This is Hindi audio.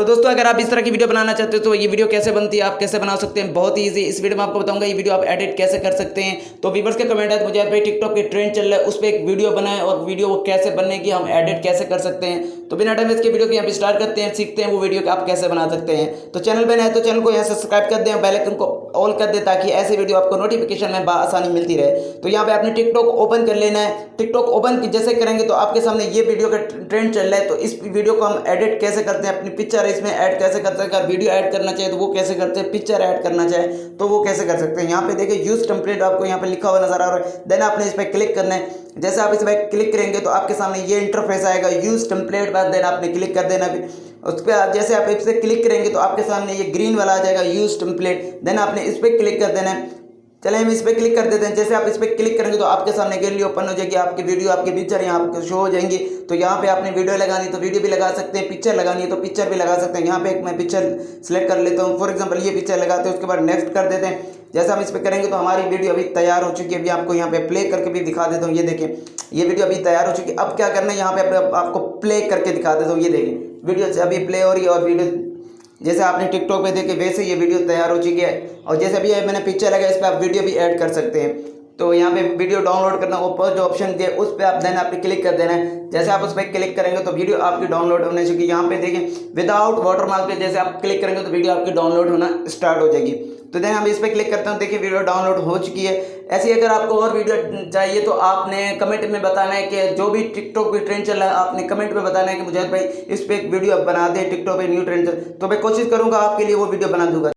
तो दोस्तों अगर आप इस तरह की वीडियो बनाना चाहते हो तो ये वीडियो कैसे बनती है, आप कैसे बना सकते हैं, बहुत ही ईजी। इस वीडियो में आपको बताऊंगा ये वीडियो आप एडिट कैसे कर सकते हैं। तो व्यूअर्स के कमेंट है मुझे भाई टिकटॉक के ट्रेंड चल रहा है उस पर एक वीडियो बनाए और वीडियो वो कैसे बनने की हम एडिट कैसे कर सकते हैं। तो बिना टाइम वेस्ट के वीडियो को यहाँ पे स्टार्ट करते हैं, सीखते हैं वो वीडियो आप कैसे बना सकते हैं। तो चैनल पर नए तो चैनल को यहाँ सब्सक्राइब कर दें, बेल आइकन को ऑल कर दें ताकि ऐसी वीडियो आपको नोटिफिकेशन में आसानी मिलती रहे। तो यहाँ पे आपने टिकटॉक ओपन कर लेना है। टिकटॉक ओपन जैसे करेंगे तो आपके सामने ये वीडियो का ट्रेंड चल रहा है। तो इस वीडियो को हम एडिट कैसे करते हैं, अपनी पिक्चर इसमें ऐड कैसे करते हैं, अगर वीडियो ऐड करना चाहे तो वो कैसे करते हैं, पिक्चर ऐड करना चाहे तो वो कैसे कर सकते हैं। यहाँ पे देखिए यूज टेम्पलेट आपको यहाँ पे लिखा हुआ नजर आ रहा है। देन आपने इस पर क्लिक करना है। जैसे आप इस पर क्लिक करेंगे तो आपके सामने ये इंटरफेस आएगा यूज टेम्पलेट बाद। देन आपने क्लिक कर देना। उस पर जैसे आप इस पर क्लिक करेंगे तो आपके सामने ये ग्रीन वाला आ जाएगा यूज टेम्पलेट। देन आपने इस पर क्लिक कर देना है। चलिए हम इस पर क्लिक कर देते हैं। जैसे आप इस पर क्लिक करेंगे तो आपके सामने गैलरी ओपन हो जाएगी, आपकी वीडियो आपकी पिक्चर यहाँ आपको शो हो जाएंगी। तो यहाँ पे आपने वीडियो लगानी तो वीडियो भी लगा सकते हैं, पिक्चर लगानी है तो पिक्चर भी लगा सकते हैं। यहाँ पे एक मैं पिक्चर सेलेक्ट कर लेता हूँ, फॉर एग्जाम्पल ये पिक्चर लगाते हैं, उसके बाद नेक्स्ट कर देते हैं। जैसे हम इस पर करेंगे तो हमारी वीडियो अभी तैयार हो चुकी है। अभी आपको यहाँ पे प्ले करके भी दिखा देता हूँ, ये देखें ये वीडियो अभी तैयार हो चुकी है। अब क्या करना है, यहाँ पे आपको प्ले करके दिखा देता हूँ, ये देखें वीडियो अभी प्ले हो रही है और वीडियो जैसे आपने टिकटॉक पे देखे वैसे ये वीडियो तैयार हो चुकी है। और जैसे भी मैंने पिक्चर लगाया इस पर आप वीडियो भी ऐड कर सकते हैं। तो यहाँ पे वीडियो डाउनलोड करना ऊपर जो ऑप्शन दिया उस पर आप देना आप क्लिक कर देना है। जैसे आप उस पर क्लिक करेंगे तो वीडियो आपकी डाउनलोड होने चुकी है। यहाँ पे देखें विदाउट वाटरमार्क पे जैसे आप क्लिक करेंगे तो वीडियो आपकी डाउनलोड होना स्टार्ट हो जाएगी। तो देन हम इस पर क्लिक करते हैं, देखिए वीडियो डाउनलोड हो चुकी है। ऐसे ही अगर आपको और वीडियो चाहिए तो आपने कमेंट में बताना है कि जो भी टिकटॉक पे ट्रेंड चल रहा है आपने कमेंट में बताना है कि मुझे भाई इस पर एक वीडियो बना दे, टिकटॉक पे न्यू ट्रेंड चल। तो मैं कोशिश करूँगा आपके लिए वो वीडियो बना दूंगा।